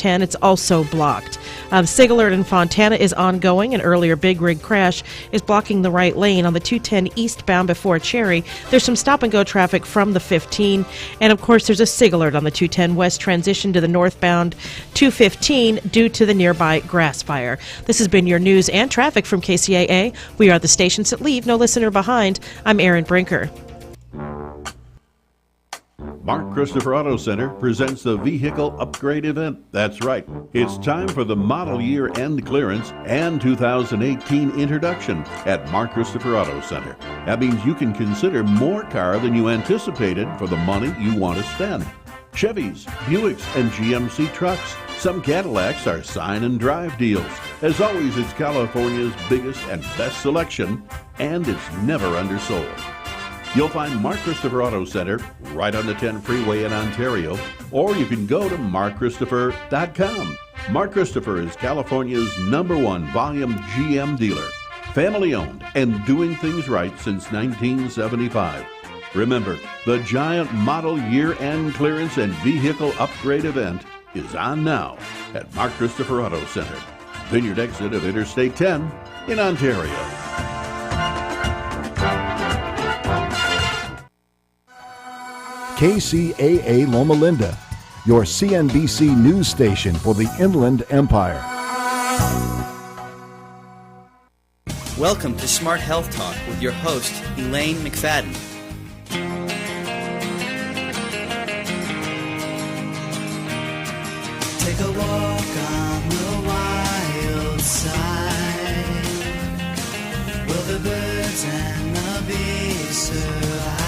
210. It's also blocked. The SIG alert in Fontana is ongoing. An earlier big rig crash is blocking the right lane on the 210 eastbound before Cherry. There's some stop-and-go traffic from the 15. And, of course, there's a SIG alert on the 210 west transition to the northbound 215 due to the nearby grass fire. This has been your news and traffic from KCAA. We are the stations that leave no listener behind. I'm Erin Brinker. Mark Christopher Auto Center presents the Vehicle Upgrade Event. That's right. It's time for the model year end clearance and 2018 introduction at Mark Christopher Auto Center. That means you can consider more car than you anticipated for the money you want to spend. Chevys, Buicks, and GMC trucks. Some Cadillacs are sign and drive deals. As always, it's California's biggest and best selection, and it's never undersold. You'll find Mark Christopher Auto Center right on the 10 freeway in Ontario, or you can go to markchristopher.com. Mark Christopher is California's #1 volume GM dealer, family owned and doing things right since 1975. Remember, the giant model year-end clearance and vehicle upgrade event is on now at Mark Christopher Auto Center, Vineyard exit of Interstate 10 in Ontario. KCAA Loma Linda, your CNBC news station for the Inland Empire. Welcome to Smart Health Talk with your host, Elaine McFadden. Take a walk on the wild side. Will the birds and the bees survive?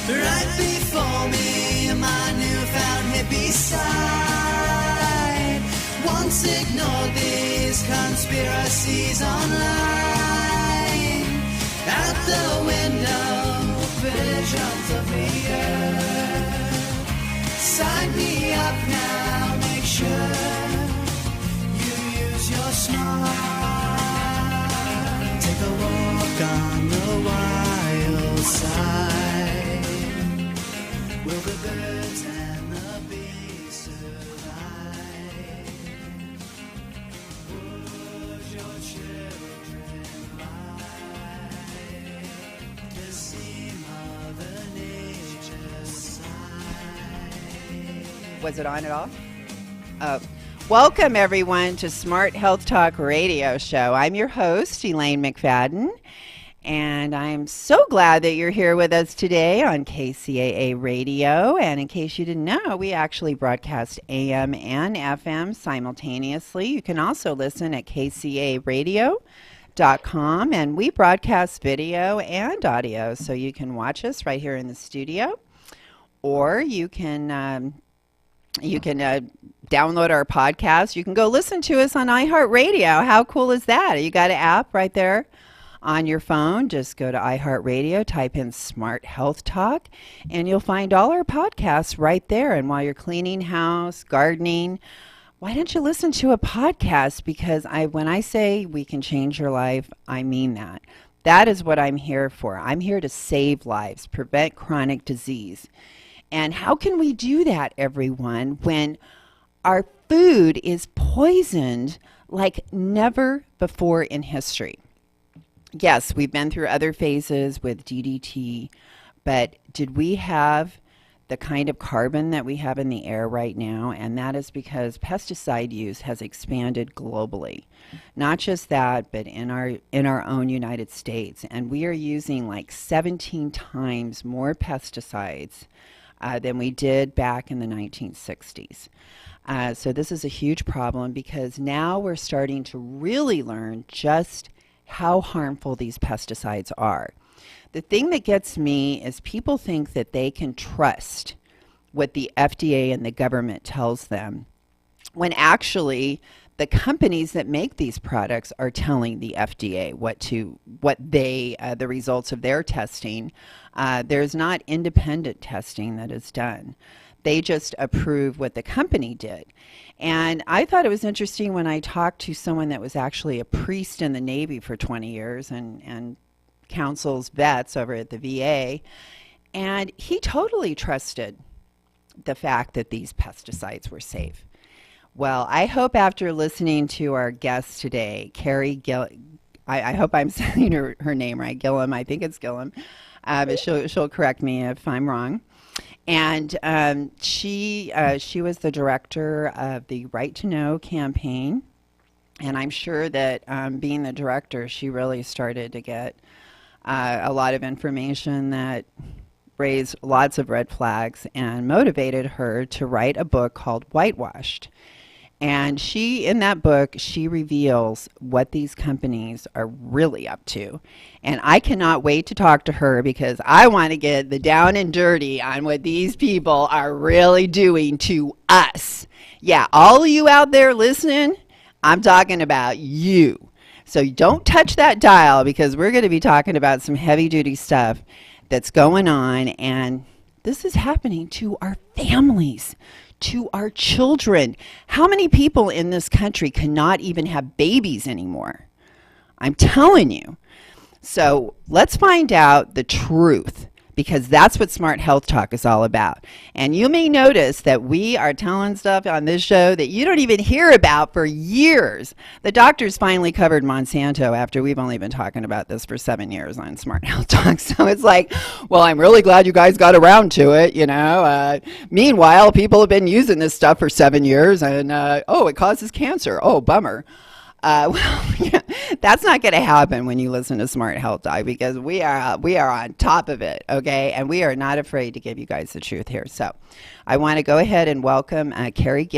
Right before me, my newfound hippie side. Once ignored these conspiracies online. Out the window, visions of the earth. Sign me up now, make sure you use your smart. Take a walk on the wild side. Will the birds and the bees survive? Would your children lie to see Mother Nature sigh? Was it on at all? Welcome, everyone, to Smart Health Talk Radio Show. I'm your host, Elaine McFadden. And I'm so glad that you're here with us today on KCAA Radio. And in case you didn't know, we actually broadcast AM and FM simultaneously. You can also listen at kcaaradio.com. And we broadcast video and audio, so you can watch us right here in the studio. Or you can download our podcast. You can go listen to us on iHeartRadio. How cool is that? You got an app right there on your phone. Just go to iHeartRadio, type in Smart Health Talk, and you'll find all our podcasts right there. And while you're cleaning house, gardening, why don't you listen to a podcast? Because when I say we can change your life, I mean that. That is what I'm here for. I'm here to save lives, prevent chronic disease. And how can we do that, everyone, when our food is poisoned like never before in history? Yes, we've been through other phases with DDT, but did we have the kind of carbon that we have in the air right now? And that is because pesticide use has expanded globally. Not just that, but in our own United States. And we are using like 17 times more pesticides than we did back in the 1960s. So this is a huge problem because now we're starting to really learn just how harmful these pesticides are. The thing that gets me is people think that they can trust what the FDA and the government tells them, when actually the companies that make these products are telling the FDA the results of their testing. There's not independent testing that is done. They just approve what the company did. And I thought it was interesting when I talked to someone that was actually a priest in the Navy for 20 years and counsels vets over at the VA. And he totally trusted the fact that these pesticides were safe. Well, I hope after listening to our guest today, Carrie I hope I'm saying her name right, Gillum. I think it's Gillum, but she'll correct me if I'm wrong. And she was the director of the Right to Know campaign, and I'm sure that being the director, she really started to get a lot of information that raised lots of red flags and motivated her to write a book called Whitewashed. And in that book, she reveals what these companies are really up to. And I cannot wait to talk to her because I want to get the down and dirty on what these people are really doing to us. Yeah, all of you out there listening, I'm talking about you. So don't touch that dial because we're going to be talking about some heavy duty stuff that's going on. And this is happening to our families, to our children. How many people in this country cannot even have babies anymore? I'm telling you. So let's find out the truth, because that's what Smart Health Talk is all about. And you may notice that we are telling stuff on this show that you don't even hear about for years. The doctors finally covered Monsanto after we've only been talking about this for 7 years on Smart Health Talk. So it's like, well, I'm really glad you guys got around to it, you know. Meanwhile, people have been using this stuff for 7 years, and it causes cancer. Oh, bummer. Well, yeah, that's not going to happen when you listen to Smart Health Talk, because we are on top of it, okay? And we are not afraid to give you guys the truth here. So I want to go ahead and welcome Carrie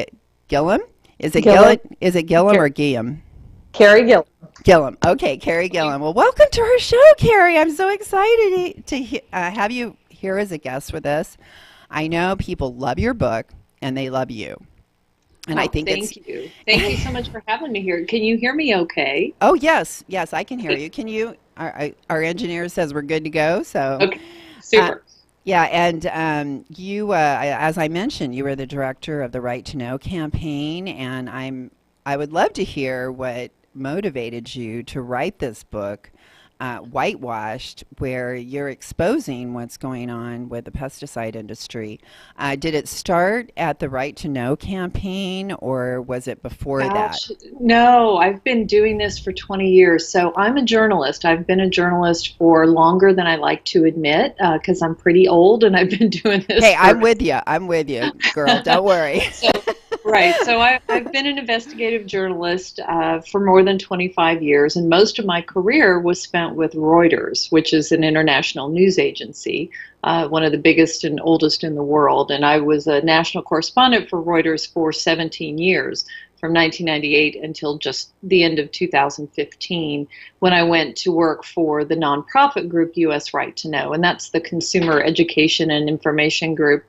Gillum. Is it Gillum? Is it Gillum or Guillaume? Carrie Gillum. Gillum. Okay, Carrie Gillum. Well, welcome to our show, Carrie. I'm so excited to have you here as a guest with us. I know people love your book, and they love you. And I think thank you. Thank you so much for having me here. Can you hear me okay? Oh, yes. Yes, I can hear you. Can you? Our engineer says we're good to go. So okay, super. Yeah, and you, as I mentioned, you were the director of the Right to Know campaign, and I would love to hear what motivated you to write this book, Whitewashed, where you're exposing what's going on with the pesticide industry. Did it start at the Right to Know campaign, or was it before that? No, I've been doing this for 20 years. So I'm a journalist. I've been a journalist for longer than I like to admit, because I'm pretty old and I've been doing this. Hey, I'm with you, girl. Don't worry. Right. So I've been an investigative journalist for more than 25 years, and most of my career was spent with Reuters, which is an international news agency, one of the biggest and oldest in the world. And I was a national correspondent for Reuters for 17 years, from 1998 until just the end of 2015, when I went to work for the nonprofit group U.S. Right to Know, and that's the consumer education and information group.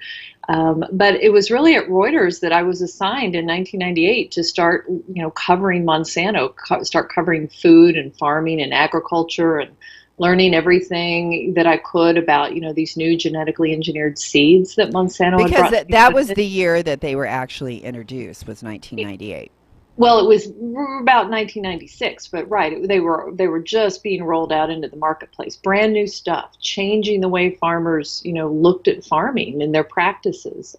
But it was really at Reuters that I was assigned in 1998 to start, covering Monsanto, start covering food and farming and agriculture, and learning everything that I could about, these new genetically engineered seeds that Monsanto had brought. Because that was the year that they were actually introduced, was 1998. Well, it was about 1996, but right, they were just being rolled out into the marketplace. Brand new stuff, changing the way farmers, looked at farming and their practices.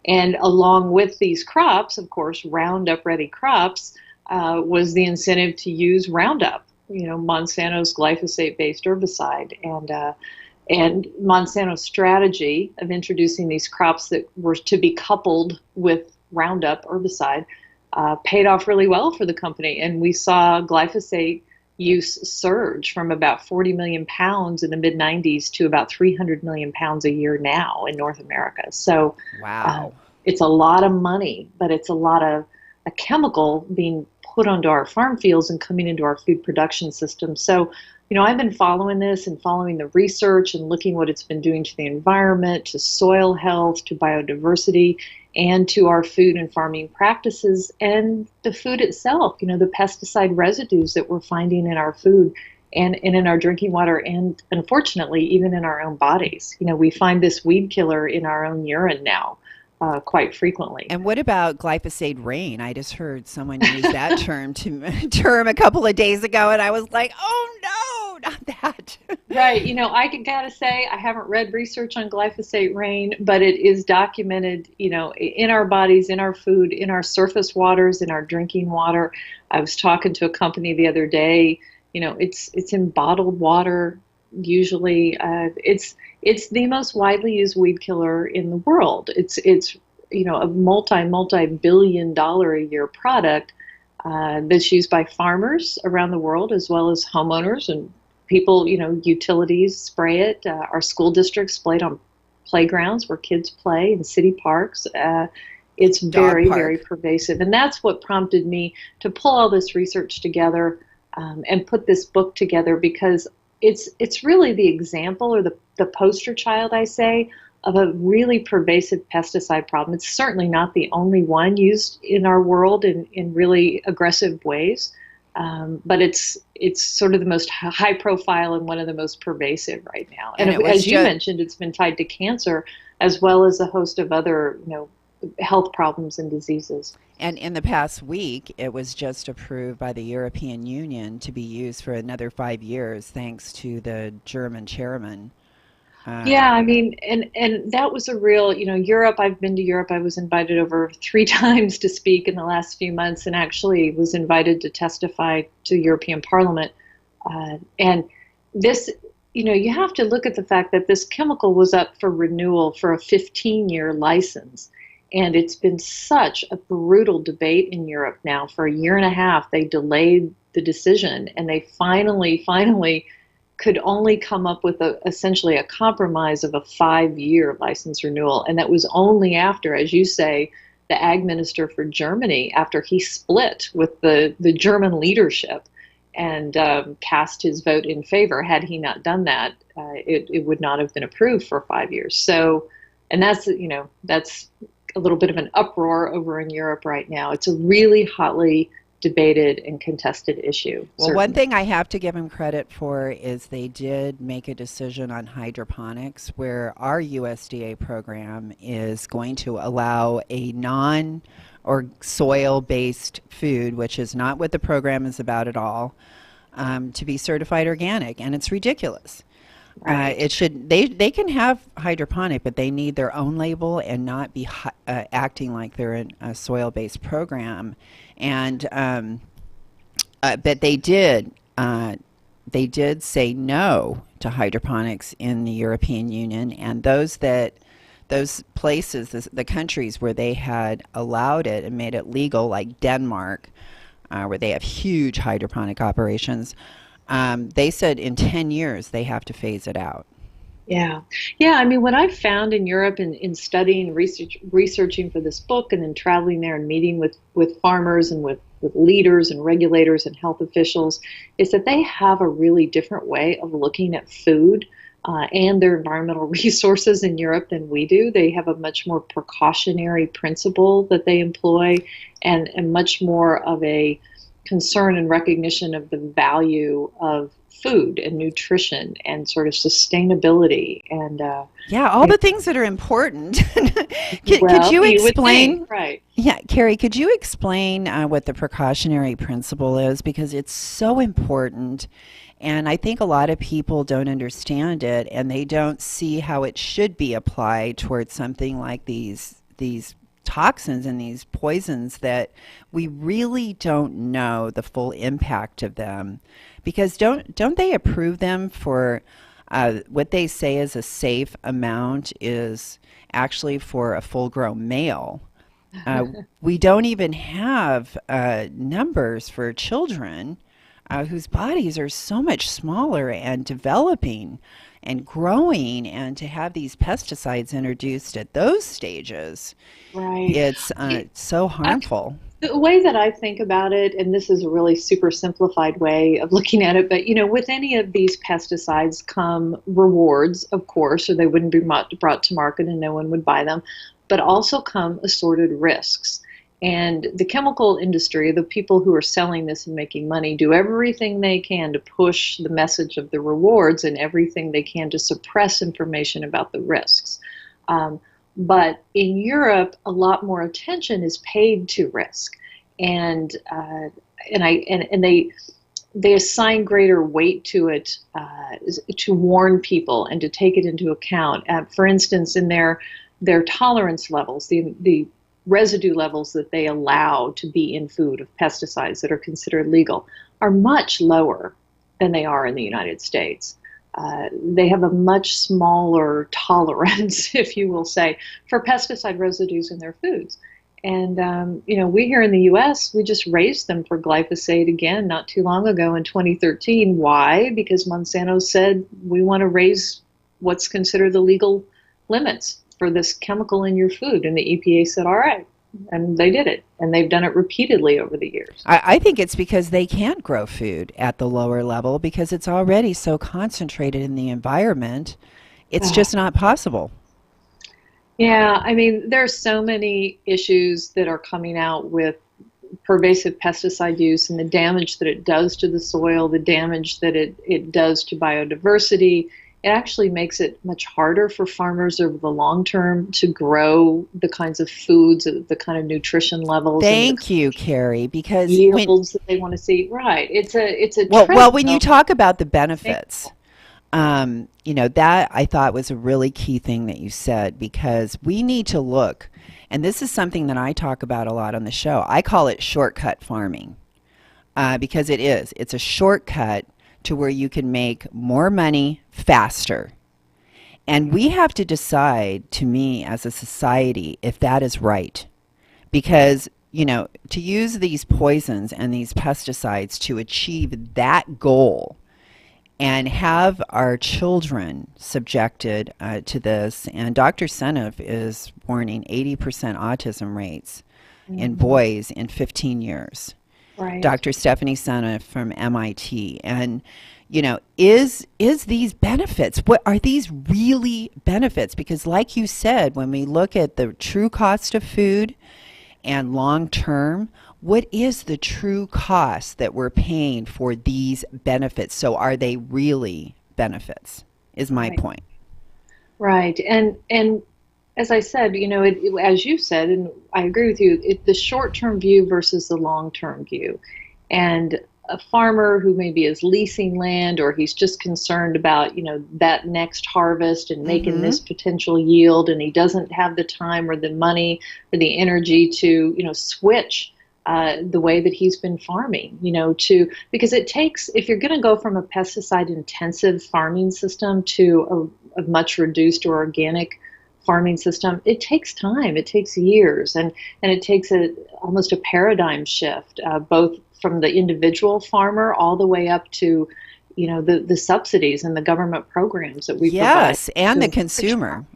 And along with these crops, of course, Roundup Ready crops, was the incentive to use Roundup, Monsanto's glyphosate-based herbicide. And Monsanto's strategy of introducing these crops that were to be coupled with Roundup herbicide paid off really well for the company. And we saw glyphosate use surge from about 40 million pounds in the mid-90s to about 300 million pounds a year now in North America. So wow, it's a lot of money, but it's a lot of a chemical being put onto our farm fields and coming into our food production system. So, I've been following this and following the research and looking what it's been doing to the environment, to soil health, to biodiversity, and to our food and farming practices and the food itself, the pesticide residues that we're finding in our food and in our drinking water, and unfortunately, even in our own bodies. We find this weed killer in our own urine now. Quite frequently. And what about glyphosate rain? I just heard someone use that term a couple of days ago, and I was like, oh not that. Right. I gotta say, I haven't read research on glyphosate rain, but it is documented, in our bodies, in our food, in our surface waters, in our drinking water. I was talking to a company the other day, it's in bottled water. Usually, it's the most widely used weed killer in the world. It's a multi-billion-dollar a year product that's used by farmers around the world as well as homeowners and people. Utilities spray it. Our school districts spray it on playgrounds where kids play in city parks. It's very, very pervasive, and that's what prompted me to pull all this research together and put this book together, because it's really the example, or the poster child, I say, of a really pervasive pesticide problem. It's certainly not the only one used in our world in really aggressive ways, but it's sort of the most high profile and one of the most pervasive right now. And as you mentioned, it's been tied to cancer as well as a host of other health problems and diseases. And in the past week, it was just approved by the European Union to be used for another 5 years, thanks to the German chairman. Yeah, I mean, and that was a real, Europe. I've been to Europe. I was invited over 3 times to speak in the last few months, and actually was invited to testify to European Parliament. And this, you have to look at the fact that this chemical was up for renewal for a 15-year license. And it's been such a brutal debate in Europe now for a year and a half. They delayed the decision, and they finally could only come up with essentially a compromise of a 5-year license renewal. And that was only after, as you say, the ag minister for Germany, after he split with the German leadership and cast his vote in favor. Had he not done that, it would not have been approved for 5 years. So, and that's a little bit of an uproar over in Europe right now. It's a really hotly debated and contested issue. Well, one thing I have to give them credit for is they did make a decision on hydroponics, where our USDA program is going to allow a non or soil-based food, which is not what the program is about at all, to be certified organic, and it's ridiculous. Right. They can have hydroponic, but they need their own label and not be acting like they're in a soil-based program. And but they did say no to hydroponics in the European Union, and those places, the countries where they had allowed it and made it legal, like Denmark, where they have huge hydroponic operations. They said in 10 years they have to phase it out. Yeah. I mean, what I've found in Europe in studying, researching for this book, and then traveling there and meeting with farmers and with leaders and regulators and health officials, is that they have a really different way of looking at food and their environmental resources in Europe than we do. They have a much more precautionary principle that they employ, and much more of a concern and recognition of the value of food and nutrition and sort of sustainability and all the things that are important. Could you explain? Right. Yeah, Carrie, could you explain what the precautionary principle is, because it's so important, and I think a lot of people don't understand it, and they don't see how it should be applied towards something like these toxins and these poisons that we really don't know the full impact of them, because don't they approve them for what they say is a safe amount is actually for a full-grown male. We don't even have numbers for children whose bodies are so much smaller and developing and growing, and to have these pesticides introduced at those stages, right? It's so harmful. The way that I think about it, and this is a really super simplified way of looking at it, but with any of these pesticides come rewards, of course, or they wouldn't be brought to market and no one would buy them, but also come assorted risks. And the chemical industry, the people who are selling this and making money, do everything they can to push the message of the rewards and everything they can to suppress information about the risks. But in Europe, a lot more attention is paid to risk, and they assign greater weight to it to warn people and to take it into account. For instance, in their tolerance levels, the residue levels that they allow to be in food of pesticides that are considered legal are much lower than they are in the United States. They have a much smaller tolerance, if you will say, for pesticide residues in their foods. And, we here in the U.S., we just raised them for glyphosate again not too long ago in 2013. Why? Because Monsanto said we want to raise what's considered the legal limits for this chemical in your food. And the EPA said, all right. And they did it. And they've done it repeatedly over the years. I think it's because they can't grow food at the lower level because it's already so concentrated in the environment. It's just not possible. Yeah, I mean, there's so many issues that are coming out with pervasive pesticide use and the damage that it does to the soil, the damage that it does to biodiversity. It actually makes it much harder for farmers over the long term to grow the kinds of foods, the kind of nutrition levels. Thank you, Carrie, because yields that they want to see. Right, it's a well, when you talk about the benefits. That I thought was a really key thing that you said, because we need to look, and this is something that I talk about a lot on the show. I call it shortcut farming because it's a shortcut to where you can make more money faster. And we have to decide, to me, as a society, if that is right. Because, to use these poisons and these pesticides to achieve that goal and have our children subjected to this. And Dr. Seneff is warning 80% autism rates in boys in 15 years. Right. Dr. Stephanie Seneff from MIT. And, is these benefits, what are these really benefits? Because like you said, when we look at the true cost of food and long term, what is the true cost that we're paying for these benefits? So are they really benefits, is my point. Right. And as I said, as you said, and I agree with you, the short-term view versus the long-term view. And a farmer who maybe is leasing land, or he's just concerned about, that next harvest and making this potential yield, and he doesn't have the time or the money or the energy to, switch the way that he's been farming, because it takes, if you're going to go from a pesticide intensive farming system to a much reduced or organic farming system, it takes time, it takes years, and it takes almost a paradigm shift, both from the individual farmer all the way up to, the subsidies and the government programs that we provide. Yes, and the consumer.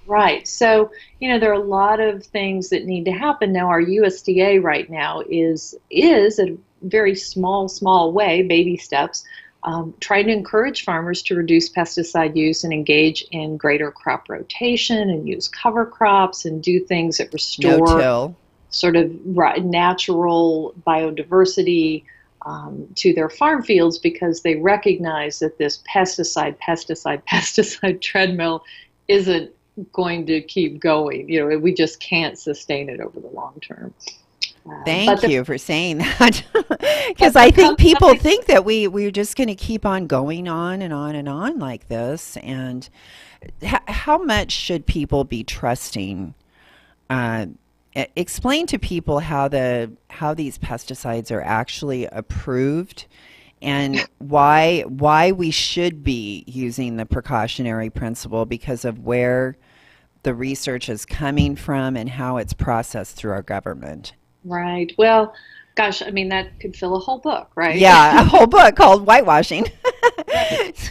Right. So, there are a lot of things that need to happen. Now, our USDA right now is a very small way, baby steps, trying to encourage farmers to reduce pesticide use and engage in greater crop rotation and use cover crops and do things that restore no-till, sort of natural biodiversity to their farm fields, because they recognize that this pesticide treadmill isn't going to keep going. We just can't sustain it over the long term. Thank you for saying that, because I think people think that we're just going to keep on going on and on and on like this. And how much should people be trusting? Explain to people how these pesticides are actually approved, and why we should be using the precautionary principle because of where the research is coming from and how it's processed through our government. Right. Well, gosh, I mean, that could fill a whole book, right? Yeah, a whole book called Whitewashing.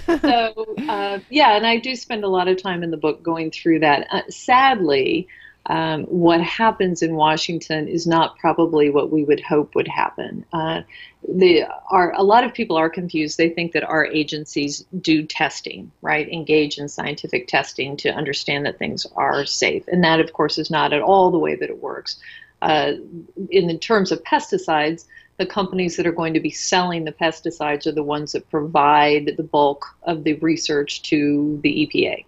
So, and I do spend a lot of time in the book going through that. Sadly, what happens in Washington is not probably what we would hope would happen. A lot of people are confused. They think that our agencies do testing, right? Engage in scientific testing to understand that things are safe. And that, of course, is not at all the way that it works. In the terms of pesticides, the companies that are going to be selling the pesticides are the ones that provide the bulk of the research to the EPA.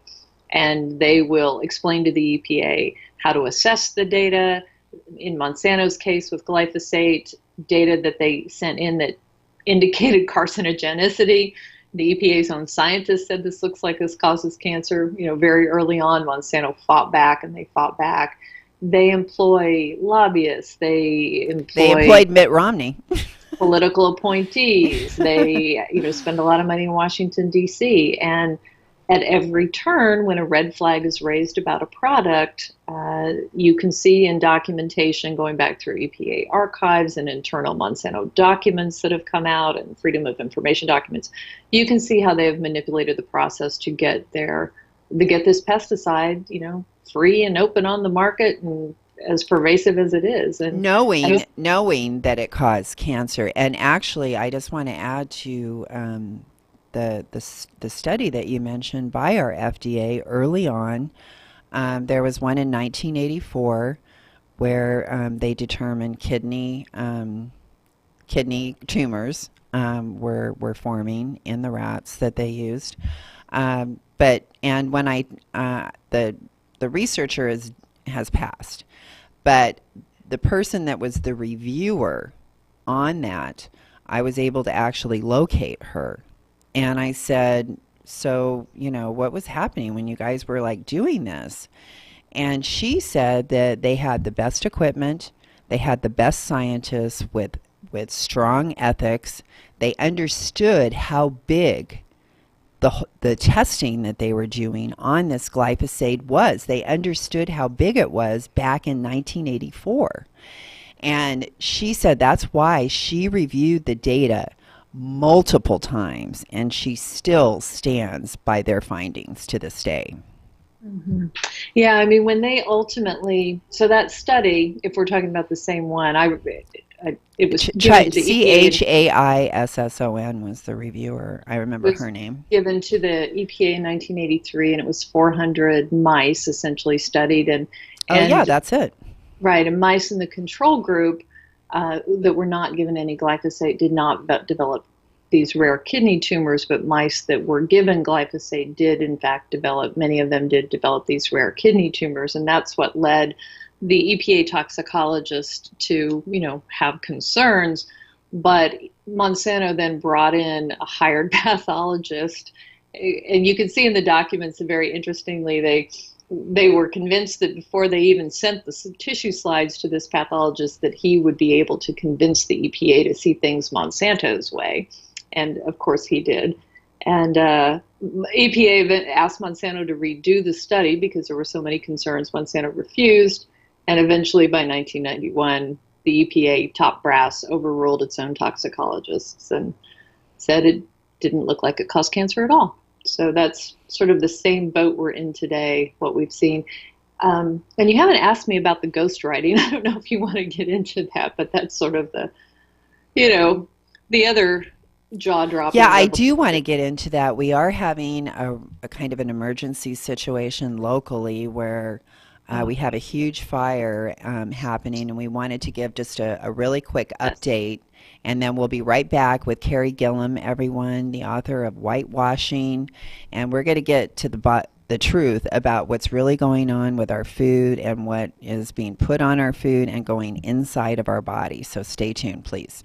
And they will explain to the EPA how to assess the data. In Monsanto's case with glyphosate, data that they sent in that indicated carcinogenicity. The EPA's own scientists said this looks like this causes cancer. Very early on, Monsanto fought back, and they fought back. They employ lobbyists. They employed Mitt Romney. Political appointees. They, spend a lot of money in Washington, D.C. And at every turn, when a red flag is raised about a product, you can see in documentation going back through EPA archives and internal Monsanto documents that have come out and Freedom of Information documents, you can see how they have manipulated the process to get this pesticide, free and open on the market and as pervasive as it is. And knowing that it caused cancer. And actually, I just want to add to the study that you mentioned by our FDA early on. There was one in 1984 where they determined kidney tumors were forming in the rats that they used. When the researcher has passed, but the person that was the reviewer on that, I was able to actually locate her. And I said, so, what was happening when you guys were like doing this? And she said that they had the best equipment, they had the best scientists with strong ethics. They understood how big the testing that they were doing on this glyphosate was. They understood how big it was back in 1984. And she said that's why she reviewed the data multiple times, and she still stands by their findings to this day. Mm-hmm. Yeah, I mean, when they ultimately, so that study, if we're talking about the same one, it was CHAISSON was the reviewer. I remember her name. Given to the EPA in 1983, and it was 400 mice essentially studied, and that's it. Right, and mice in the control group that were not given any glyphosate did not develop these rare kidney tumors, but mice that were given glyphosate did in fact develop, many of them did develop these rare kidney tumors, and that's what led the EPA toxicologist to, have concerns. But Monsanto then brought in a hired pathologist, and you can see in the documents, very interestingly, they were convinced that before they even sent the tissue slides to this pathologist that he would be able to convince the EPA to see things Monsanto's way. And of course he did. And EPA then asked Monsanto to redo the study because there were so many concerns. Monsanto refused. And eventually by 1991, the EPA top brass overruled its own toxicologists and said it didn't look like it caused cancer at all. So that's sort of the same boat we're in today, what we've seen. And you haven't asked me about the ghostwriting. I don't know if you want to get into that, but that's sort of the other jaw-dropping. Yeah, I do want to get into that. We are having a kind of an emergency situation locally where we have a huge fire happening, and we wanted to give just a really quick update. And then we'll be right back with Carrie Gillum, everyone, the author of Whitewashing. And we're going to get to the truth about what's really going on with our food and what is being put on our food and going inside of our body. So stay tuned, please.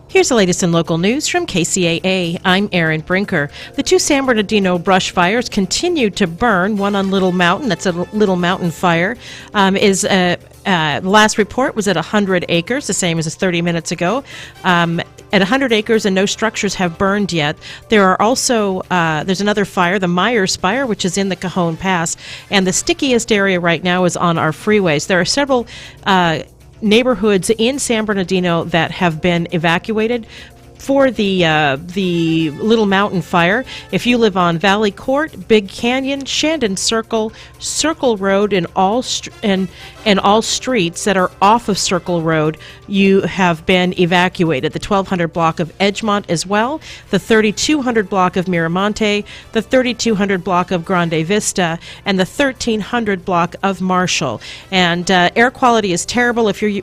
Here's the latest in local news from KCAA. I'm Erin Brinker. The two San Bernardino brush fires continue to burn. One on Little Mountain, that's a Little Mountain fire, the last report was at 100 acres, the same as 30 minutes ago. At 100 acres and no structures have burned yet. There are also, there's another fire, the Myers Fire, which is in the Cajon Pass. And the stickiest area right now is on our freeways. There are several neighborhoods in San Bernardino that have been evacuated for the Little Mountain Fire. If you live on Valley Court, Big Canyon, Shandon Circle, Circle Road, and all streets that are off of Circle Road, you have been evacuated. The 1200 block of Edgemont as well, the 3200 block of Miramonte, the 3200 block of Grande Vista, and the 1300 block of Marshall. And air quality is terrible. If you're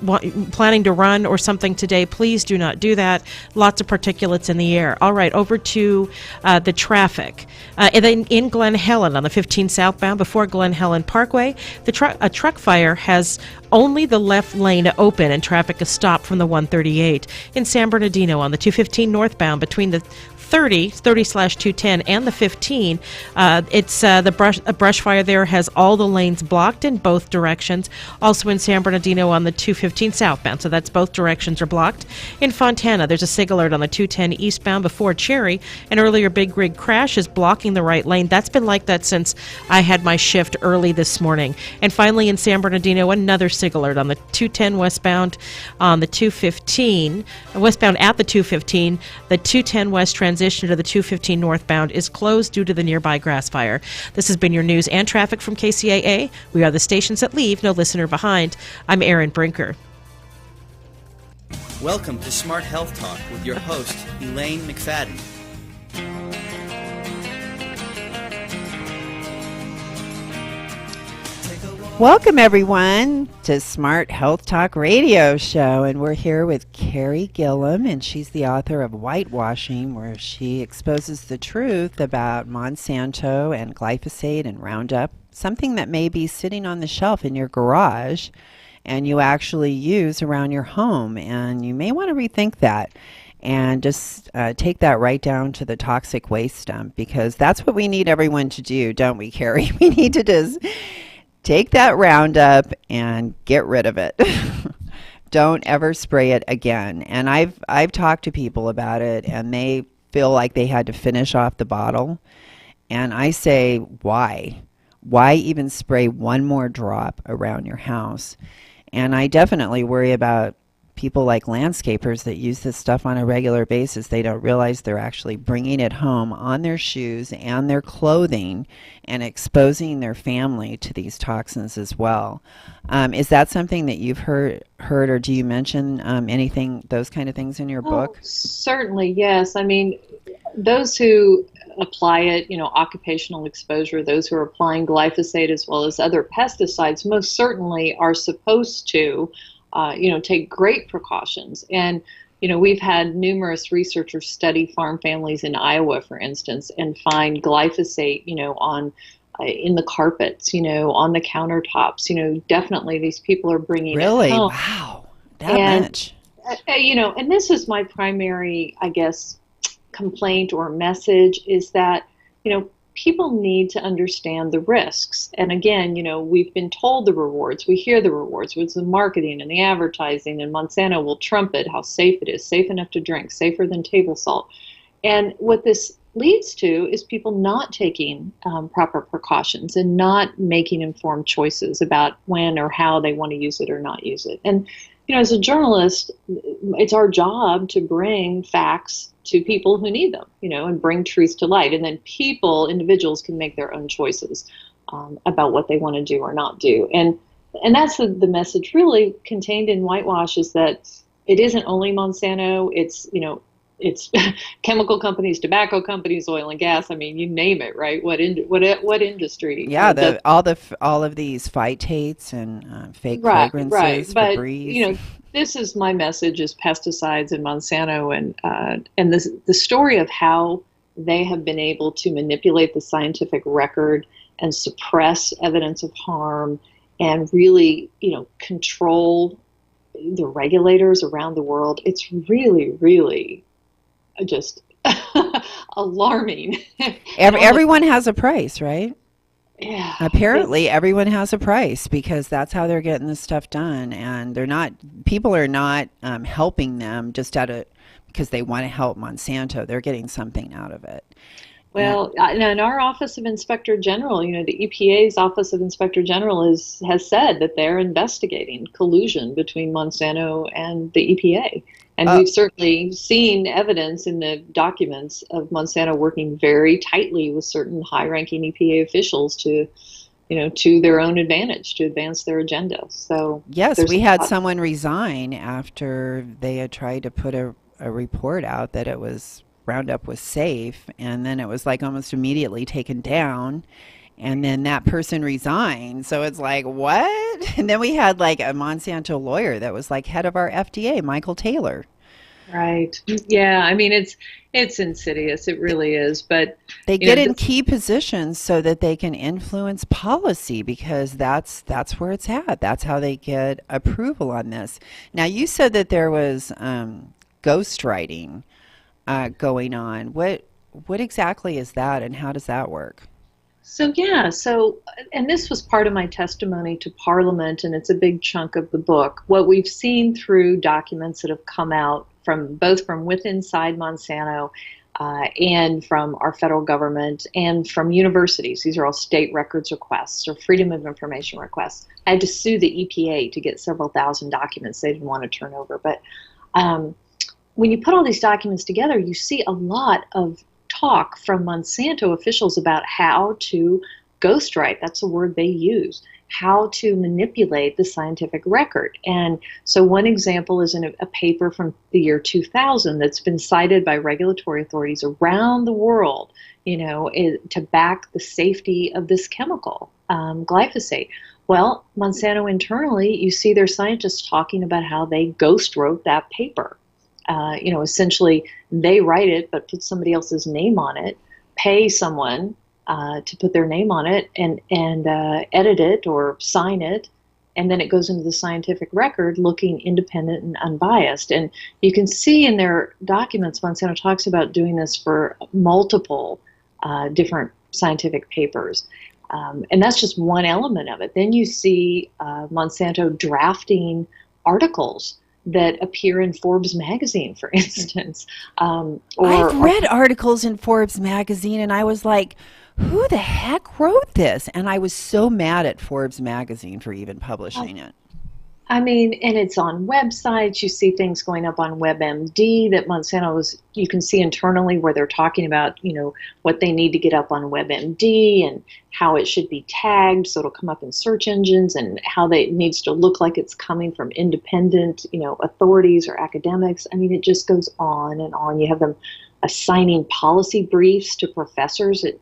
planning to run or something today, please do not do that. Lots of particulates in the air. All right, over to the traffic. And then in Glen Helen on the 15 southbound before Glen Helen Parkway, a truck fire has only the left lane open and traffic is stopped from the 138. In San Bernardino on the 215 northbound between the 30/210 and the 15. It's the brush fire there has all the lanes blocked in both directions. Also in San Bernardino on the 215 southbound, so that's both directions are blocked. In Fontana, there's a SIG alert on the 210 eastbound before Cherry. An earlier big rig crash is blocking the right lane. That's been like that since I had my shift early this morning. And finally in San Bernardino, another SIG alert on the 210 westbound on the 215, westbound at the 215. The 210 west transition to the 215 northbound is closed due to the nearby grass fire. This has been your news and traffic from KCAA. We are the stations that leave no listener behind. I'm Erin Brinker. Welcome to Smart Health Talk with your host, Elaine McFadden. Welcome, everyone, to Smart Health Talk Radio Show. And we're here with Carrie Gillum, and she's the author of Whitewashing, where she exposes the truth about Monsanto and glyphosate and Roundup, something that may be sitting on the shelf in your garage and you actually use around your home. And you may want to rethink that and just take that right down to the toxic waste dump, because that's what we need everyone to do, don't we, Carrie? We need to just take that Roundup and get rid of it. Don't ever spray it again. And I've talked to people about it, and they feel like they had to finish off the bottle. And I say, why? Why even spray one more drop around your house? And I definitely worry about people like landscapers that use this stuff on a regular basis. They don't realize they're actually bringing it home on their shoes and their clothing and exposing their family to these toxins as well. Is that something that you've heard, or do you mention anything, those kind of things in your book? Certainly, yes. I mean, those who apply it, occupational exposure, those who are applying glyphosate as well as other pesticides, most certainly are supposed to take great precautions. And, we've had numerous researchers study farm families in Iowa, for instance, and find glyphosate, on in the carpets, on the countertops. Definitely these people are bringing really? It home. Wow. That much. And this is my primary, I guess, complaint or message is that, people need to understand the risks. And again, we've been told the rewards. We hear the rewards with the marketing and the advertising, and Monsanto will trumpet how safe it is, safe enough to drink, safer than table salt. And what this leads to is people not taking proper precautions and not making informed choices about when or how they want to use it or not use it. And, as a journalist, it's our job to bring facts to people who need them, and bring truth to light. And then individuals can make their own choices about what they want to do or not do. And that's the message really contained in Whitewash, is that it isn't only Monsanto. It's chemical companies, tobacco companies, oil and gas. I mean, you name it, right? What industry? Yeah, all of these phytates and fake fragrances, right. But Febreze. This is my message: is pesticides and Monsanto, and the story of how they have been able to manipulate the scientific record and suppress evidence of harm, and really, control the regulators around the world. It's really, really just alarming. Everyone has a price, right? Yeah. Apparently everyone has a price, because that's how they're getting this stuff done. And people are not helping them just because they want to help Monsanto. They're getting something out of it. Well, in our Office of Inspector General, the EPA's Office of Inspector General has said that they're investigating collusion between Monsanto and the EPA. And we've certainly seen evidence in the documents of Monsanto working very tightly with certain high-ranking EPA officials to their own advantage, to advance their agenda. So yes, we had someone resign after they had tried to put a report out that Roundup was safe, and then it was like almost immediately taken down. And then that person resigned. So it's like, what? And then we had like a Monsanto lawyer that was like head of our FDA, Michael Taylor. Right. Yeah. I mean, it's insidious. It really is. But They you get know, in key positions so that they can influence policy because that's where it's at. That's how they get approval on this. Now, you said that there was ghostwriting going on. What exactly is that, and how does that work? So yeah, and this was part of my testimony to Parliament, and it's a big chunk of the book. What we've seen through documents that have come out from both from within inside Monsanto and from our federal government and from universities. These are all state records requests or freedom of information requests. I had to sue the EPA to get several thousand documents they didn't want to turn over. But when you put all these documents together, you see a lot of talk from Monsanto officials about how to ghostwrite, that's the word they use, how to manipulate the scientific record. And so one example is in a paper from the year 2000 that's been cited by regulatory authorities around the world, to back the safety of this chemical, glyphosate. Well, Monsanto internally, you see their scientists talking about how they ghost wrote that paper. Essentially they write it, but put somebody else's name on it, pay someone to put their name on it and edit it or sign it. And then it goes into the scientific record looking independent and unbiased. And you can see in their documents, Monsanto talks about doing this for multiple different scientific papers. And that's just one element of it. Then you see Monsanto drafting articles that appear in Forbes magazine, for instance. I've read articles in Forbes magazine, and I was like, who the heck wrote this? And I was so mad at Forbes magazine for even publishing it. I mean, and it's on websites. You see things going up on WebMD that Monsanto you can see internally where they're talking about, what they need to get up on WebMD and how it should be tagged so it'll come up in search engines and how it needs to look like it's coming from independent, authorities or academics. I mean, it just goes on and on. You have them assigning policy briefs to professors at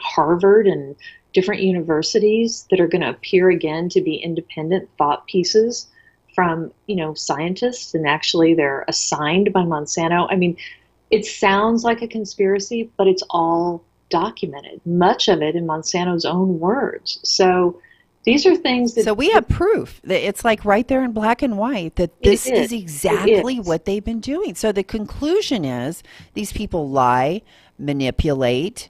Harvard and different universities that are going to appear again to be independent thought pieces from, scientists, and actually they're assigned by Monsanto. I mean, it sounds like a conspiracy, but it's all documented, much of it in Monsanto's own words. So these are things that... So we have proof that it's like right there in black and white that this is exactly what they've been doing. So the conclusion is these people lie, manipulate,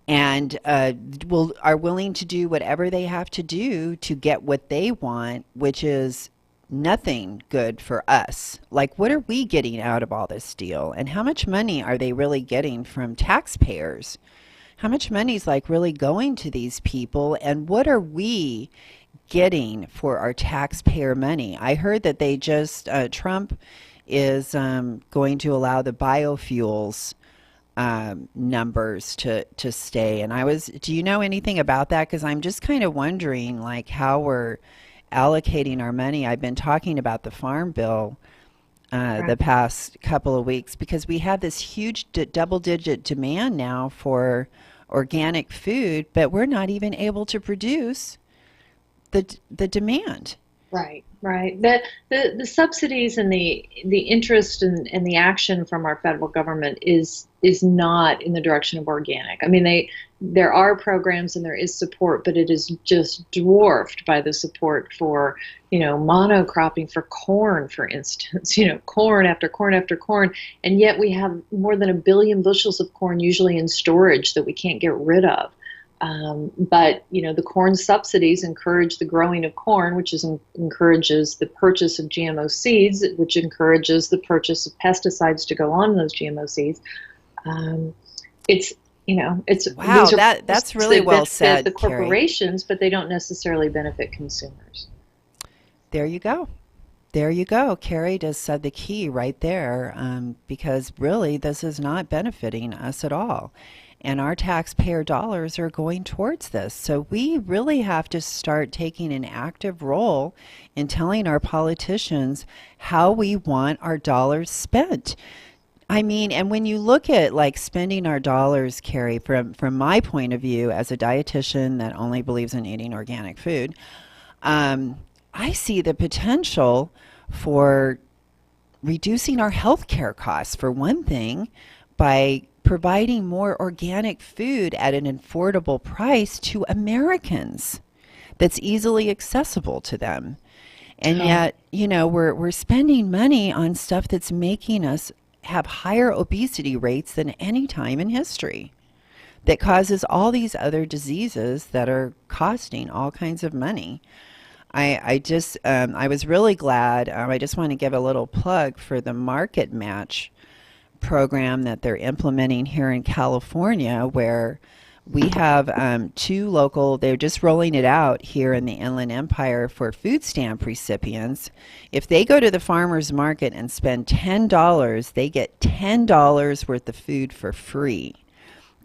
and are willing to do whatever they have to do to get what they want, which is nothing good for us. Like, what are we getting out of all this deal? And how much money are they really getting from taxpayers? How much money is really going to these people? And what are we getting for our taxpayer money? I heard that they just, Trump is going to allow the biofuels numbers to stay. And do you know anything about that? Because I'm just kind of wondering how we're allocating our money. I've been talking about the farm bill the past couple of weeks because we have this huge double-digit demand now for organic food, but we're not even able to produce the demand. Right. The subsidies and the interest and the action from our federal government is not in the direction of organic. I mean, there are programs and there is support, but it is just dwarfed by the support for, monocropping for corn, for instance, corn after corn after corn. And yet we have more than 1 billion bushels of corn usually in storage that we can't get rid of. But the corn subsidies encourage the growing of corn, which encourages the purchase of GMO seeds, which encourages the purchase of pesticides to go on those GMO seeds. It's wow, that's really well said, the corporations, Carrie. But they don't necessarily benefit consumers. There you go. Carrie just said the key right there, because really this is not benefiting us at all. And our taxpayer dollars are going towards this. So we really have to start taking an active role in telling our politicians how we want our dollars spent. I mean, and when you look at spending our dollars, Carrie, from my point of view as a dietitian that only believes in eating organic food, I see the potential for reducing our healthcare costs, for one thing, by providing more organic food at an affordable price to Americans that's easily accessible to them. And yet, we're spending money on stuff that's making us have higher obesity rates than any time in history, that causes all these other diseases that are costing all kinds of money. I was really glad. I just want to give a little plug for the Market Match program that they're implementing here in California, where we have they're just rolling it out here in the Inland Empire for food stamp recipients. If they go to the farmer's market and spend $10, they get $10 worth of food for free.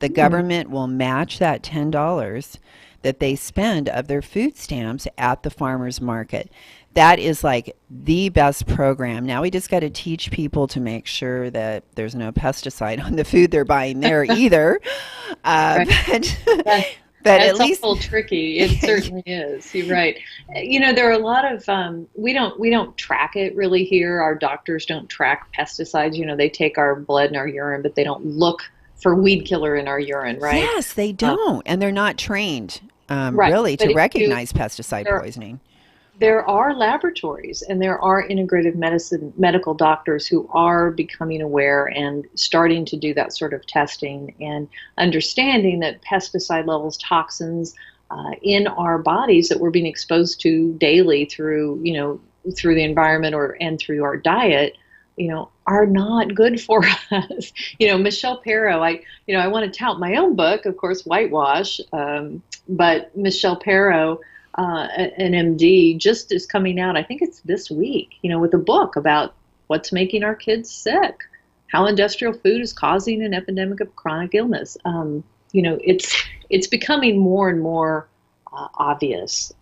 The government will match that $10 that they spend of their food stamps at the farmer's market. That is like the best program. Now we just got to teach people to make sure that there's no pesticide on the food they're buying there either. But That's at least a little tricky. It certainly is. You're right. There are a lot of we don't track it really here. Our doctors don't track pesticides. They take our blood and our urine, but they don't look for weed killer in our urine, right? Yes, they don't, and they're not trained right. really But to recognize pesticide poisoning. There are laboratories and there are integrative medical doctors who are becoming aware and starting to do that sort of testing and understanding that pesticide levels, toxins in our bodies that we're being exposed to daily through the environment and through our diet, are not good for us. Michelle Perro, I want to tout my own book, of course, Whitewash, but Michelle Perro, an MD, just is coming out, I think it's this week, with a book about what's making our kids sick, how industrial food is causing an epidemic of chronic illness. It's becoming more and more obvious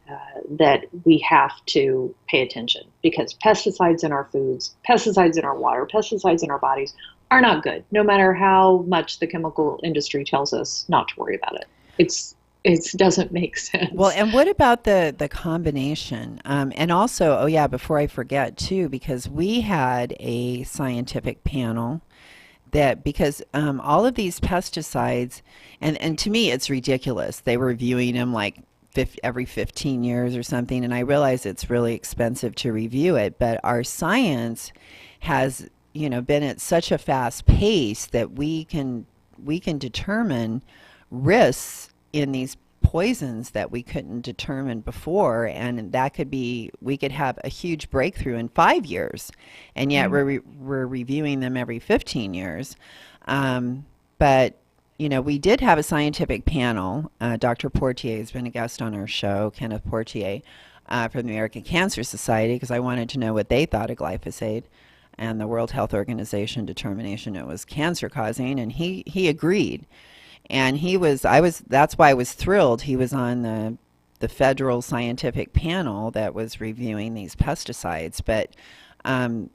that we have to pay attention, because pesticides in our foods, pesticides in our water, pesticides in our bodies are not good, no matter how much the chemical industry tells us not to worry about it. It doesn't make sense. Well, and what about the combination? And also, before I forget too, because we had a scientific panel that, because all of these pesticides, and to me it's ridiculous. They were reviewing them like every 15 years or something, and I realize it's really expensive to review it, but our science has been at such a fast pace that we can determine risks in these poisons that we couldn't determine before, and we could have a huge breakthrough in 5 years, and yet we're reviewing them every 15 years. But we did have a scientific panel. Dr. Portier has been a guest on our show, Kenneth Portier, from the American Cancer Society, because I wanted to know what they thought of glyphosate and the World Health Organization determination it was cancer causing, and he agreed. And that's why I was thrilled. He was on the federal scientific panel that was reviewing these pesticides, but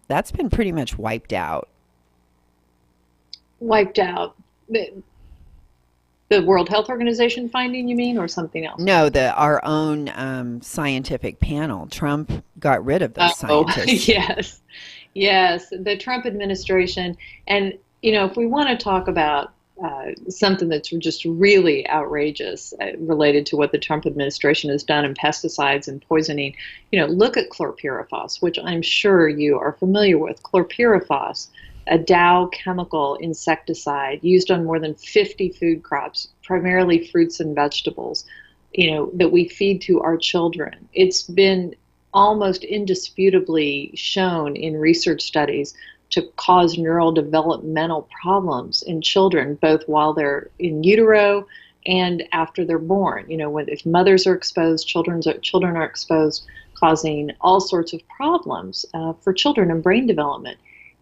that's been pretty much wiped out. Wiped out. The World Health Organization finding, you mean, or something else? No, our own scientific panel. Trump got rid of those scientists. Yes, the Trump administration. And, if we want to talk about something that's just really outrageous related to what the Trump administration has done in pesticides and poisoning, look at chlorpyrifos, which I'm sure you are familiar with. Chlorpyrifos, a Dow chemical insecticide used on more than 50 food crops, primarily fruits and vegetables, that we feed to our children. It's been almost indisputably shown in research studies to cause neurodevelopmental problems in children, both while they're in utero and after they're born. If mothers are exposed, children are exposed, causing all sorts of problems for children and brain development.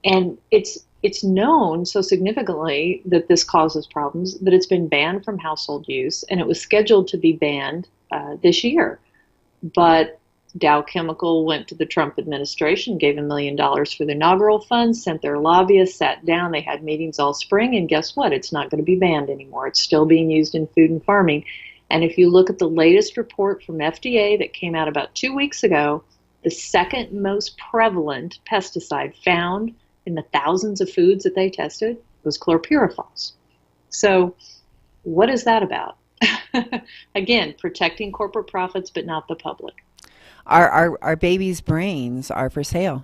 And it's known so significantly that this causes problems that it's been banned from household use, and it was scheduled to be banned this year. But Dow Chemical went to the Trump administration, gave $1 million for the inaugural funds, sent their lobbyists, sat down, they had meetings all spring, and guess what? It's not going to be banned anymore. It's still being used in food and farming. And if you look at the latest report from FDA that came out about 2 weeks ago, The second most prevalent pesticide found in the thousands of foods that they tested was chlorpyrifos. So what is that about? Again, protecting corporate profits, but not the public. Our babies' brains are for sale.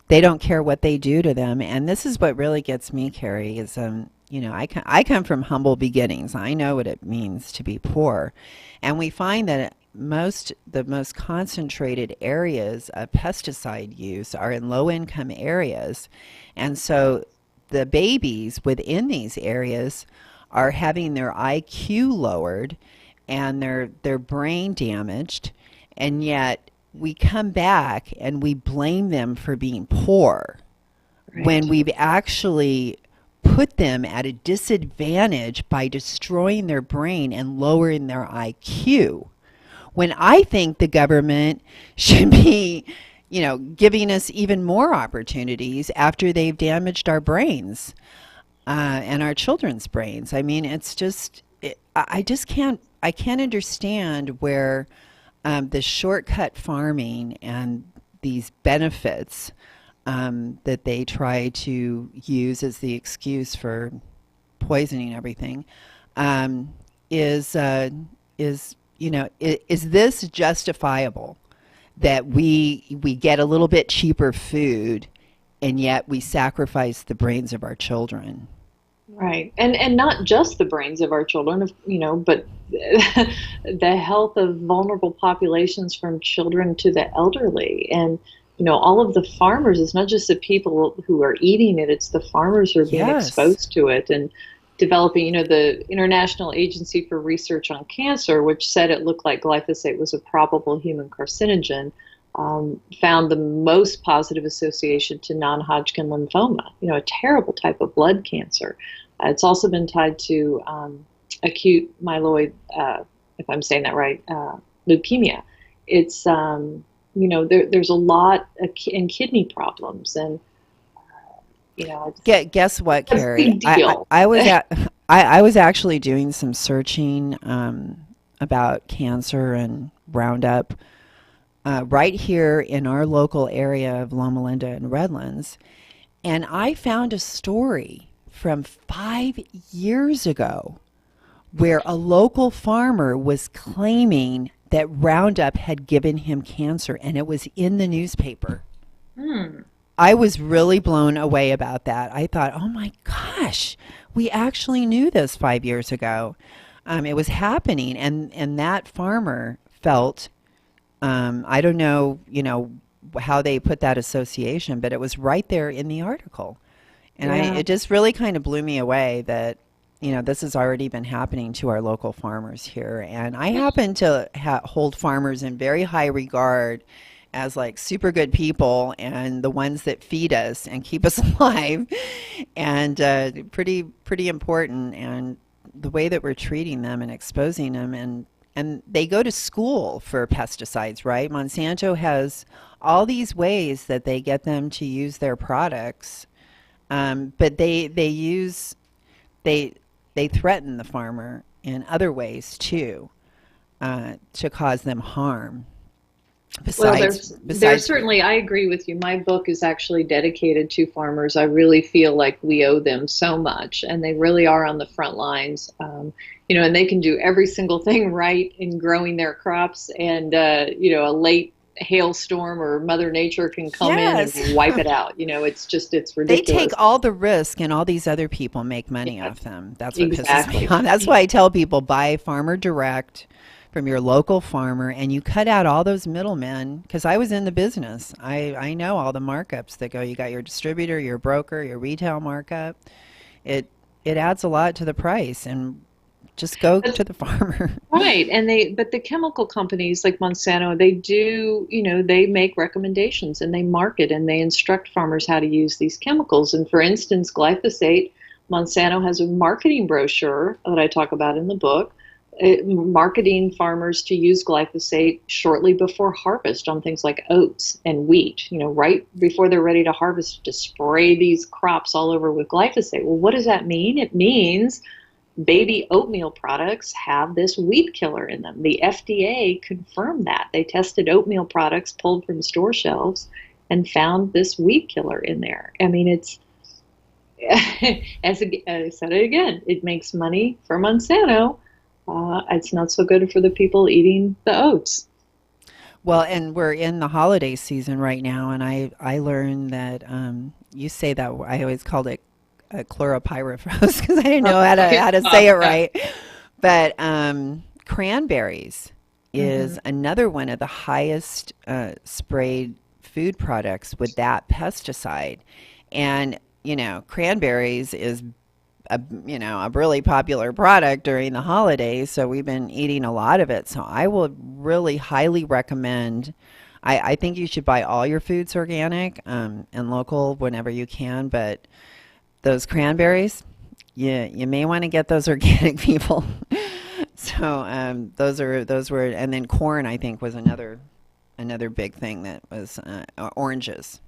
They don't care what they do to them. And this is what really gets me, Carrie, is, I come from humble beginnings. I know what it means to be poor. And we find that the most concentrated areas of pesticide use are in low-income areas. And so the babies within these areas are having their IQ lowered and their brain damaged, and yet we come back and we blame them for being poor, right, when we've actually put them at a disadvantage by destroying their brain and lowering their IQ. When I think the government should be, giving us even more opportunities after they've damaged our brains and our children's brains. I mean, it's just, I can't understand where the shortcut farming and these benefits that they try to use as the excuse for poisoning everything is this justifiable, that we get a little bit cheaper food and yet we sacrifice the brains of our children? Right. And not just the brains of our children, but the health of vulnerable populations, from children to the elderly. And, all of the farmers, it's not just the people who are eating it, it's the farmers who are being exposed to it. And developing, the International Agency for Research on Cancer, which said it looked like glyphosate was a probable human carcinogen, found the most positive association to non-Hodgkin lymphoma, a terrible type of blood cancer. It's also been tied to acute myeloid, if I'm saying that right, leukemia. It's, there's a lot in kidney problems, and guess what, Carrie? I was actually doing some searching about cancer and Roundup right here in our local area of Loma Linda and Redlands, and I found a story from 5 years ago where a local farmer was claiming that Roundup had given him cancer, and it was in the newspaper. I was really blown away about that. I thought, oh my gosh, we actually knew this 5 years ago. It was happening, and that farmer felt, I don't know, how they put that association, but it was right there in the article. And it just really kind of blew me away that, this has already been happening to our local farmers here. And I happen to hold farmers in very high regard as like super good people and the ones that feed us and keep us alive, and pretty important. And the way that we're treating them and exposing them, and they go to school for pesticides, right? Monsanto has all these ways that they get them to use their products, but they threaten the farmer in other ways too, to cause them harm. Besides, there's certainly, I agree with you. My book is actually dedicated to farmers. I really feel like we owe them so much, and they really are on the front lines. And they can do every single thing right in growing their crops, and a late hailstorm or Mother Nature can come in and wipe it out. It's ridiculous. They take all the risk, and all these other people make money off them. That's what pisses me off. That's why I tell people, buy farmer direct from your local farmer, and you cut out all those middlemen, because I was in the business. I know all the markups that go. You got your distributor, your broker, your retail markup. It adds a lot to the price, and just go to the farmer. Right. But the chemical companies like Monsanto, they do, they make recommendations and they market and they instruct farmers how to use these chemicals. And for instance, glyphosate, Monsanto has a marketing brochure that I talk about in the book, marketing farmers to use glyphosate shortly before harvest on things like oats and wheat, right before they're ready to harvest, to spray these crops all over with glyphosate. Well, what does that mean? It means baby oatmeal products have this weed killer in them. The FDA confirmed that. They tested oatmeal products pulled from store shelves and found this weed killer in there. I mean, it's, as I said it again, it makes money for Monsanto. It's not so good for the people eating the oats. Well, and we're in the holiday season right now, and I learned that you say that I always called it chloropyrifos because I didn't know how to say it right. But cranberries is another one of the highest sprayed food products with that pesticide, and cranberries is a really popular product during the holidays, so we've been eating a lot of it. So I will really highly recommend. I think you should buy all your foods organic and local whenever you can, but those cranberries, you may want to get those organic, people. So those were, and then corn, I think, was another big thing that was oranges.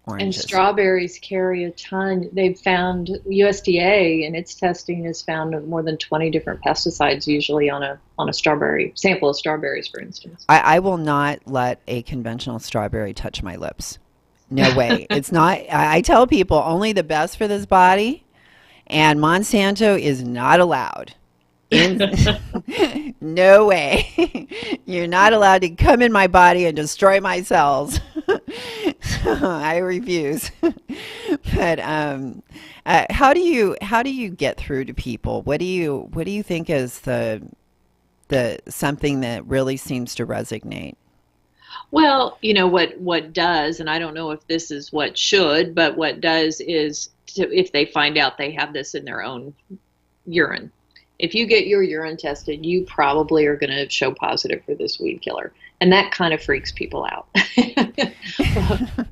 And strawberries carry a ton. They've found, USDA in its testing has found more than 20 different pesticides usually on a strawberry sample of strawberries, for instance. I will not let a conventional strawberry touch my lips. No way. It's not. I tell people only the best for this body, and Monsanto is not allowed. No way. You're not allowed to come in my body and destroy my cells. I refuse. But how do you get through to people? What do you think is the something that really seems to resonate? Well, what does, and I don't know if this is what should, but what does is if they find out they have this in their own urine. If you get your urine tested, you probably are going to show positive for this weed killer. And that kind of freaks people out.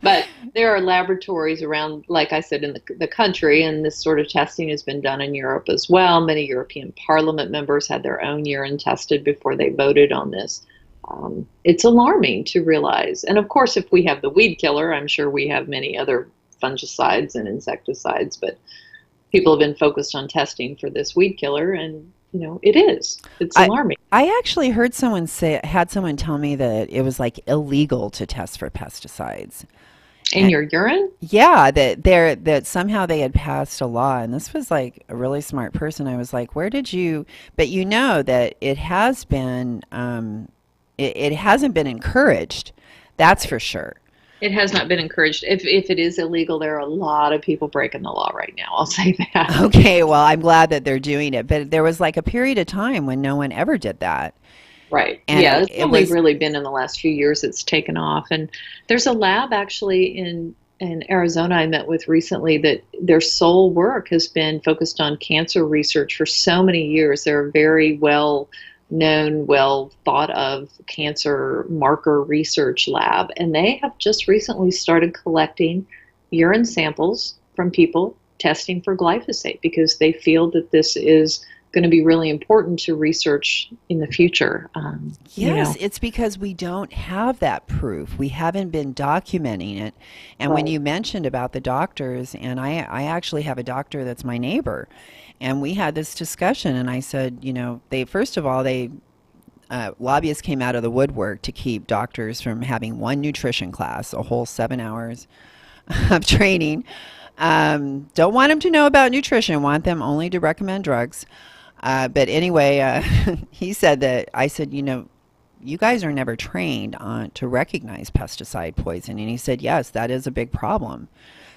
But there are laboratories around, like I said, in the country, and this sort of testing has been done in Europe as well. Many European Parliament members had their own urine tested before they voted on this. It's alarming to realize. And of course, if we have the weed killer, I'm sure we have many other fungicides and insecticides, but people have been focused on testing for this weed killer, and it's alarming. I actually heard someone tell me that it was like illegal to test for pesticides in your urine. Yeah, that somehow they had passed a law, and this was like a really smart person. I was like, where did you? But that it has been, it hasn't been encouraged. That's for sure. It has not been encouraged. If it is illegal, there are a lot of people breaking the law right now. I'll say that. Okay, well, I'm glad that they're doing it. But there was like a period of time when no one ever did that. Right. And yeah, it's only really been in the last few years it's taken off. And there's a lab actually in Arizona I met with recently that their sole work has been focused on cancer research for so many years. They're very well known, well thought of cancer marker research lab, and they have just recently started collecting urine samples from people testing for glyphosate because they feel that this is going to be really important to research in the future. Yes, it's because we don't have that proof. We haven't been documenting it. And when you mentioned about the doctors, and I actually have a doctor that's my neighbor, and we had this discussion, and I said, lobbyists came out of the woodwork to keep doctors from having one nutrition class, a whole 7 hours of training. Don't want them to know about nutrition, want them only to recommend drugs. But anyway, he said that, I said, you guys are never trained on to recognize pesticide poison. And he said, yes, that is a big problem.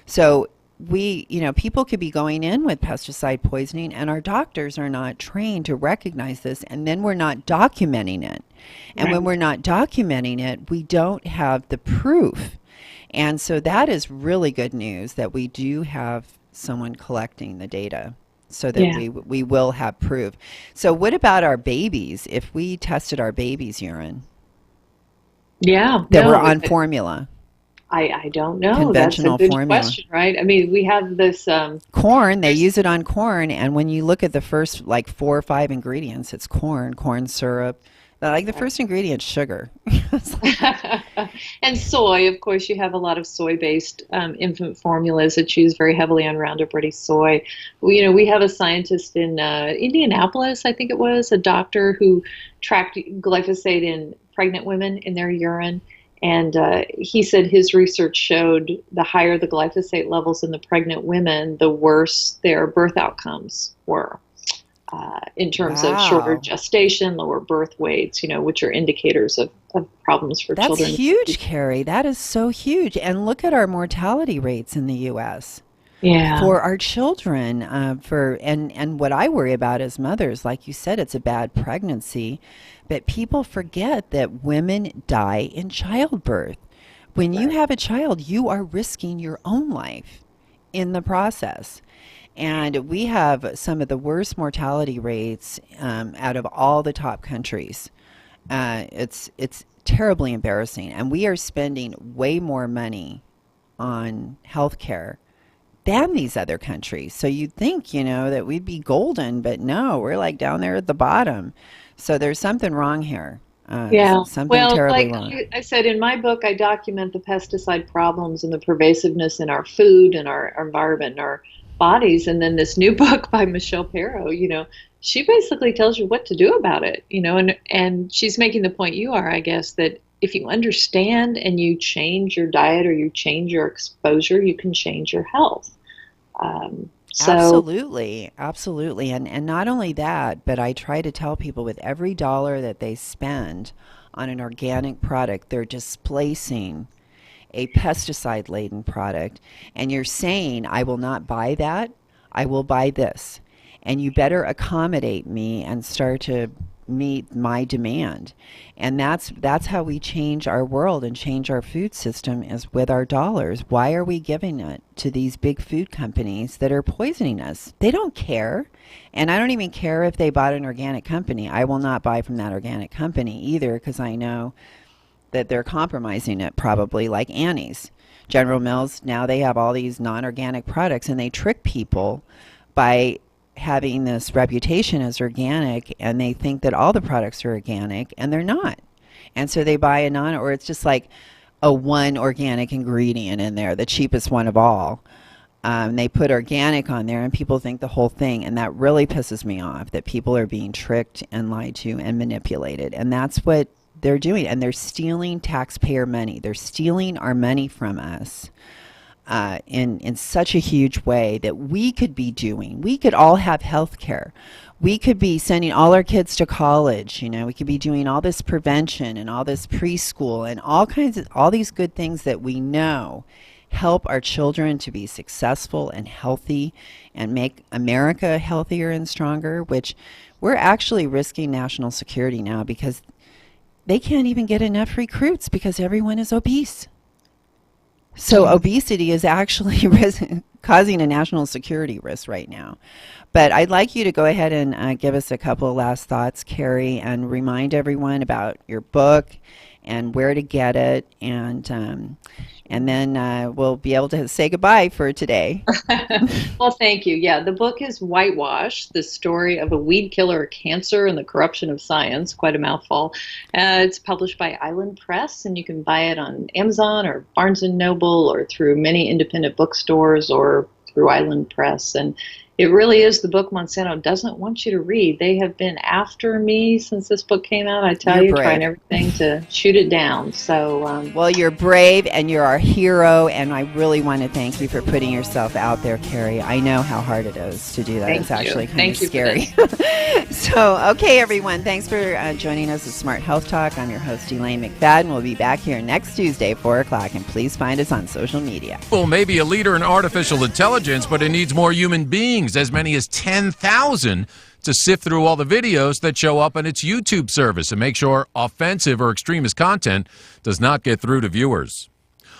So people could be going in with pesticide poisoning, and our doctors are not trained to recognize this, and then we're not documenting it. And when we're not documenting it, we don't have the proof. And so that is really good news that we do have someone collecting the data so that we will have proof. So what about our babies? If we tested our babies' urine that were on formula? I don't know. Conventional That's a good formula. question, right? I mean, we have this corn. They use it on corn, and when you look at the first 4 or 5 ingredients, it's corn syrup, Like the first ingredient, sugar. And soy, of course, you have a lot of soy-based infant formulas that choose very heavily on Roundup Ready soy. We have a scientist in Indianapolis, I think it was, a doctor who tracked glyphosate in pregnant women in their urine. And he said his research showed the higher the glyphosate levels in the pregnant women, the worse their birth outcomes were. In terms of shorter gestation, lower birth weights, which are indicators of problems for children. That's huge, Carrie. That is so huge. And look at our mortality rates in the U.S. For our children. And what I worry about as mothers, like you said, it's a bad pregnancy. But people forget that women die in childbirth. When you have a child, you are risking your own life in the process. And we have some of the worst mortality rates out of all the top countries. It's terribly embarrassing. And we are spending way more money on healthcare than these other countries. So you'd think, that we'd be golden, but no, we're like down there at the bottom. So there's something wrong here. Something terribly wrong. I said in my book, I document the pesticide problems and the pervasiveness in our food and our environment and our bodies. And then this new book by Michelle Perro, she basically tells you what to do about it, and she's making the point you are, I guess, that if you understand and you change your diet or you change your exposure, you can change your health. Absolutely. And not only that, but I try to tell people with every dollar that they spend on an organic product, they're displacing a pesticide-laden product, and you're saying, I will not buy that, I will buy this. And you better accommodate me and start to meet my demand. And that's how we change our world and change our food system, is with our dollars. Why are we giving it to these big food companies that are poisoning us? They don't care. And I don't even care if they bought an organic company. I will not buy from that organic company either, because I know that they're compromising it, probably, like Annie's. General Mills, now they have all these non-organic products, and they trick people by having this reputation as organic, and they think that all the products are organic, and they're not. And so they buy or it's just like a one organic ingredient in there, the cheapest one of all. They put organic on there, and people think the whole thing, and that really pisses me off, that people are being tricked and lied to and manipulated. And that's what they're doing, and they're stealing taxpayer money. They're stealing our money from us in such a huge way that we could be doing. We could all have health care. We could be sending all our kids to college. We could be doing all this prevention and all this preschool and all these good things that we know help our children to be successful and healthy and make America healthier and stronger, which we're actually risking national security now, because they can't even get enough recruits because everyone is obese. So obesity is actually causing a national security risk right now. But I'd like you to go ahead and give us a couple of last thoughts, Carrie, and remind everyone about your book and where to get it, and then we'll be able to say goodbye for today. Well, thank you. Yeah, the book is Whitewash, the story of a weed killer, cancer, and the corruption of science. Quite a mouthful. It's published by Island Press, and you can buy it on Amazon or Barnes & Noble or through many independent bookstores or through Island Press. And it really is the book Monsanto doesn't want you to read. They have been after me since this book came out. I tell you, trying everything to shoot it down. So, well, you're brave and you're our hero, and I really want to thank you for putting yourself out there, Carrie. I know how hard it is to do that. It's actually kind of scary. So, okay, everyone, thanks for joining us at Smart Health Talk. I'm your host, Elaine McFadden. We'll be back here next Tuesday, 4 o'clock, and please find us on social media. Well, maybe a leader in artificial intelligence, but it needs more human beings, as many as 10,000, to sift through all the videos that show up on its YouTube service and make sure offensive or extremist content does not get through to viewers.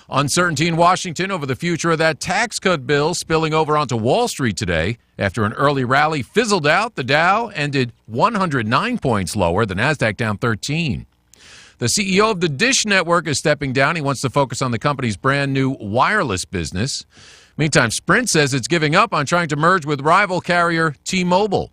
Uncertainty in Washington over the future of that tax cut bill spilling over onto Wall Street today. After an early rally fizzled out, the Dow ended 109 points lower, the Nasdaq down 13. The CEO of the Dish Network is stepping down. He wants to focus on the company's brand new wireless business. Meantime, Sprint says it's giving up on trying to merge with rival carrier T-Mobile.